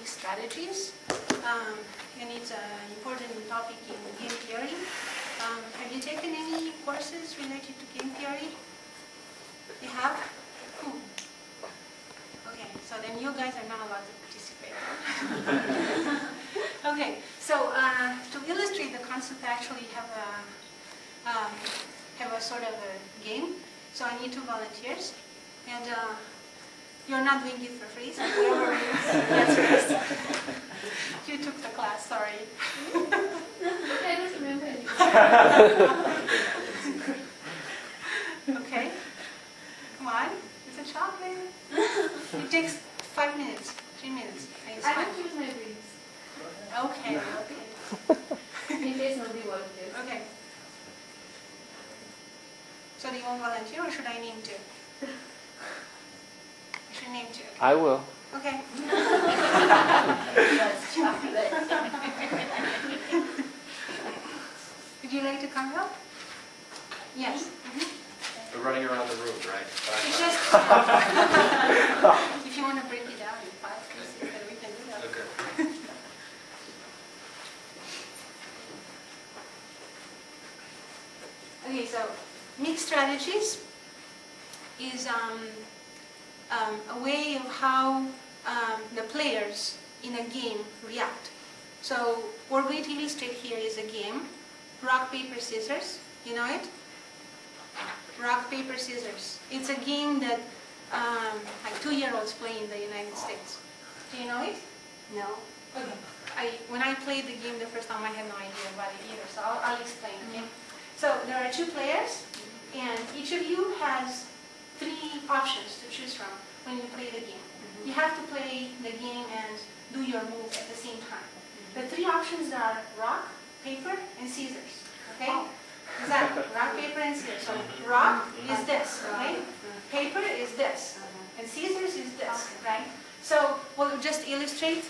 mixed strategies, and it's an important topic in game theory. Have you taken any courses related to game theory? You have? Cool. Okay, so then you guys are not allowed to participate. Okay, so to illustrate the concept, I actually have a sort of a game. So I need 2 volunteers, and you're not doing it for free, so whoever wins gets first. You took the class, sorry. I don't remember anything. Okay, come on, it's a chocolate. It takes 5 minutes, 3 minutes. I don't use my brains. Okay, okay. In case nobody volunteers. Okay. So do you want to volunteer or should I name 2? I should name 2. I will. Okay. That's chocolate. Would you like to come help? Yes. We're running around the room, right? It's just, if you want to break it down in 5 pieces, then we can do that. Okay. Okay, so mixed strategies is a way of how the players in a game react. So what we're going to illustrate here is a game, rock, paper, scissors. You know it? Rock, paper, scissors. It's a game that like 2-year-olds play in the United States. Do you know it? No. Okay. When I played the game the first time, I had no idea about it either, so I'll explain. Okay? So there are 2 players, and each of you has 3 options to choose from when you play the game. You have to play the game and do your move at the same time. The 3 options are rock, paper, and scissors. Okay? Exactly. Rock, paper, and scissors. So rock is this, okay? Paper is this, and scissors is this, right? So we'll just illustrate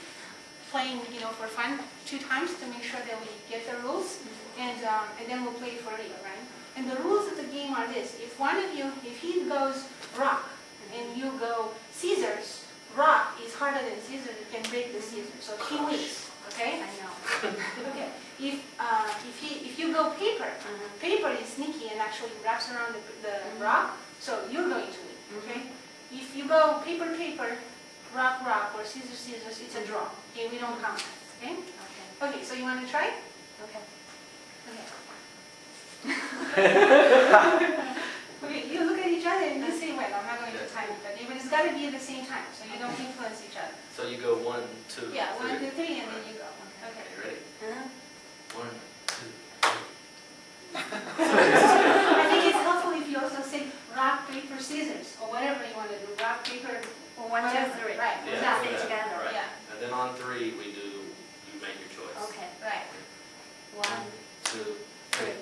playing, for fun 2 times to make sure that we get the rules, and then we'll play for real, right? And the rules of the game are this: if one of you, if he goes rock and you go scissors, rock is harder than scissors. You can break the scissors, so he wins. Okay? I know. Okay. If you go paper, paper is sneaky and actually wraps around the rock, so you're going to win. Okay? If you go paper, paper, rock, rock, or scissors, scissors, it's a draw. Okay? We don't count that. Okay? Okay. Okay. So you want to try? Okay. Okay, you look at each other and you say, well, I'm not going to time it, but it's got to be at the same time, so you don't influence each other. So you go 1, 2, Yeah, 3. 1, 2, 3, and then you go. Okay. You ready? 1, 2, 3. I think it's helpful if you also say rock, paper, scissors, or whatever you want to do. Rock, paper, Or 1, 2, 3. Right, Yeah, exactly. yeah, together. Right. Yeah. And then on 3, you make your choice. Okay. Right. 1, 2, 3.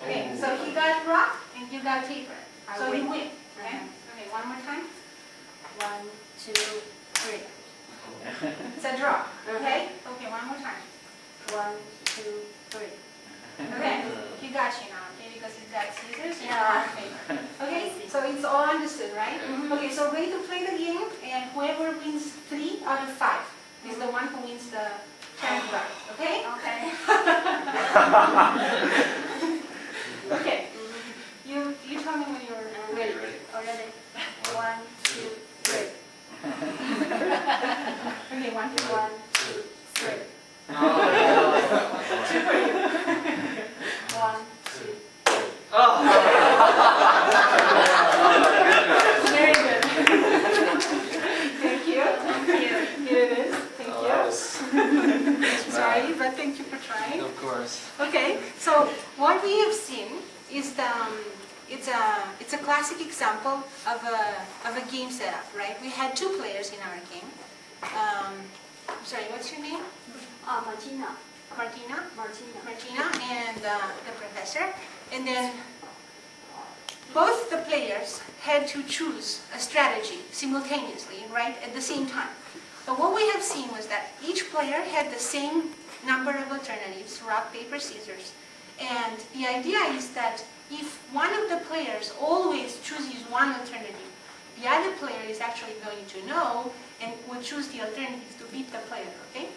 Okay, so he got rock and you got paper. I So win. you win. Okay? Okay, one more time. 1, 2, 3. It's a draw. Okay? Okay, one more time. 1, 2, 3. Okay, he got you now, okay, because he's got scissors and Yeah. rock, paper. Okay, so it's all understood, right? Okay, so we're going to play the game, and whoever wins 3 out of 5 is the one who wins the turn round, okay? Okay. Okay, you tell me when you're ready. Ready? Already. 1, 2, 3. Okay, 1, 2, 1, 2, 3. 1, 2. Very good. Thank you. Here it is. Thank you. Sorry, but thank you for trying. Of course. Okay, so what we have seen is it's a classic example of a game setup, right? We had 2 players in our game. Sorry, what's your name? Martina. Martina and the professor. And then both the players had to choose a strategy simultaneously, right, at the same time. But what we have seen was that each player had the same number of alternatives, rock, paper, scissors. And the idea is that if one of the players always chooses one alternative, the other player is actually going to know and will choose the alternatives to beat the player, okay?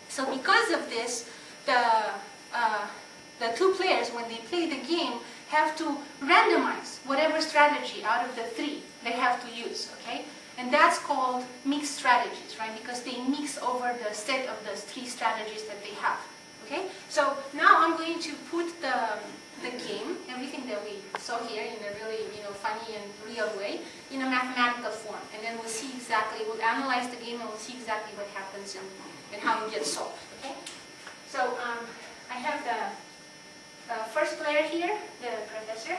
So because of this, the two players, when they play the game, have to randomize whatever strategy out of the three they have to use, okay? And that's called mixed strategies, right? Because they mix over the set of the three strategies that they have, okay? So now I'm going to put the game, everything that we saw here in a really, funny and real way, in a mathematical form. And then we'll see exactly, we'll analyze the game and we'll see exactly what happens and how it gets solved, okay? So I have the first player here, the professor,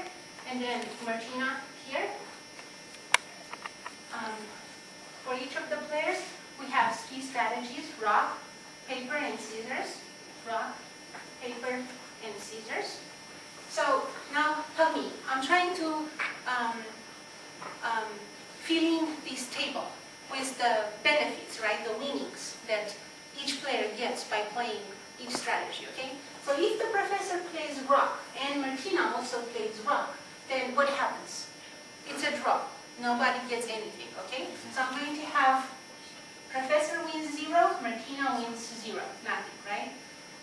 and then Martina here. For each of the players, we have three strategies: rock, paper, and scissors. Rock, paper, and scissors. So now help me. I'm trying to fill in this table with the benefits, right, the winnings that each player gets by playing each strategy, okay? So if the professor plays rock and Martina also plays rock, then what happens? It's a draw. Nobody gets anything, okay? So I'm going to have professor wins 0, Martina wins 0, nothing, right?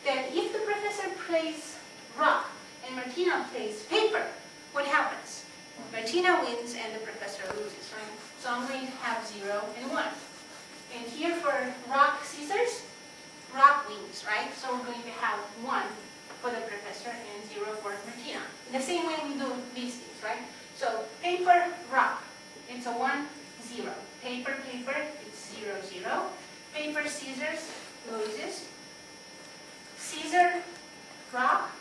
Then if the professor plays rock and Martina plays paper, what happens? Martina wins and the professor loses, right? So I'm going to have 0 and 1. And here for rock, scissors, rock wins, right? So we're going to have 1 for the professor and 0 for Martina. In the same way we do these things, right? So paper, rock, it's a 1, 0. Paper, paper, it's 0, 0. Paper, scissors, loses. Scissor, rock,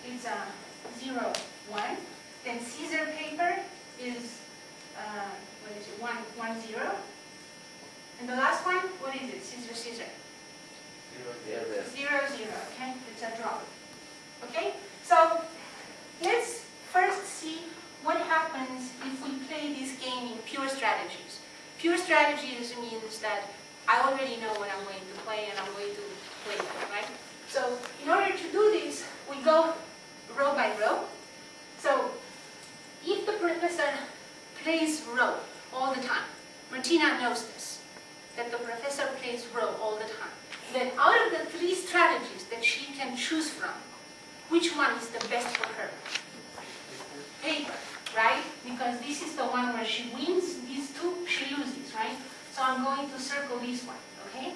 it's a 0, 1. Then scissor, paper is, 1, 1, 0. And the last one, what is it? Scissor, scissor. 0, 0, okay? It's a draw. Okay? So let's first see what happens if we play this game in pure strategies. Pure strategies means that I already know what I'm going to play and I'm going to play that, right? So in order to do this, we go row by row. So if the professor plays row all the time, Martina knows this, that the professor plays row all the time. Then out of the three strategies that she can choose from, which one is the best for her? Paper, right? Because this is the one where she wins, these two, she loses, right? So I'm going to circle this one, okay?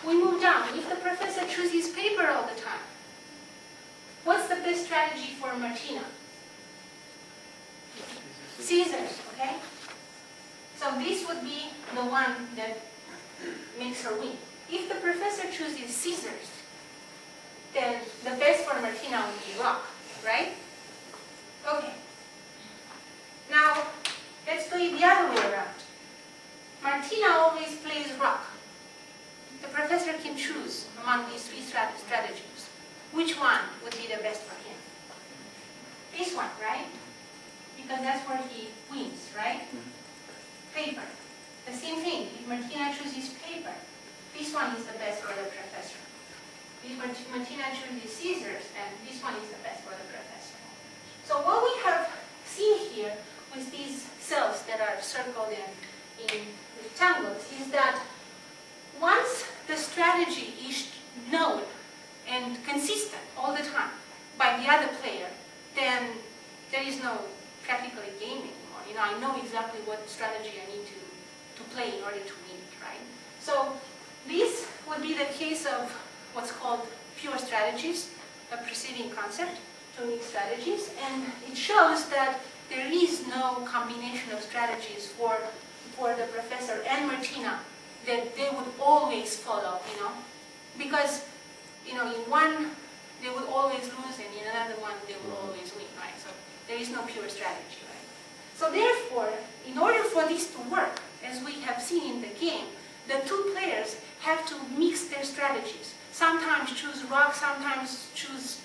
We move down. If the professor chooses paper all the time, what's the best strategy for Martina? Scissors, okay? So this would be the one that makes her win. If the professor chooses scissors, then the best for Martina would be rock, right? Okay. Now, let's play the other way around. Martina always plays rock. The professor can choose among these three strategies. Which one would be the best for him? This one, right? Because that's where he wins, right? Paper. The same thing. If Martina chooses paper, this one is the best for the professor. If Martina chooses scissors, then this one is the best for the professor. So what we have seen here with these cells that are circled in rectangles is that once the strategy is known and consistent all the time by the other player, then there is no practically game anymore. I know exactly what strategy I need to play in order to win, right? So this would be the case of what's called pure strategies, a preceding concept to mixed strategies, and it shows that there is no combination of strategies for the professor and Martina that they would always follow, because in one they would always lose and in another one they would always win, right? So there is no pure strategy, right? So therefore, in order for this to work, as we have seen in the game, the two players have to mix their strategies. Sometimes choose rock, sometimes choose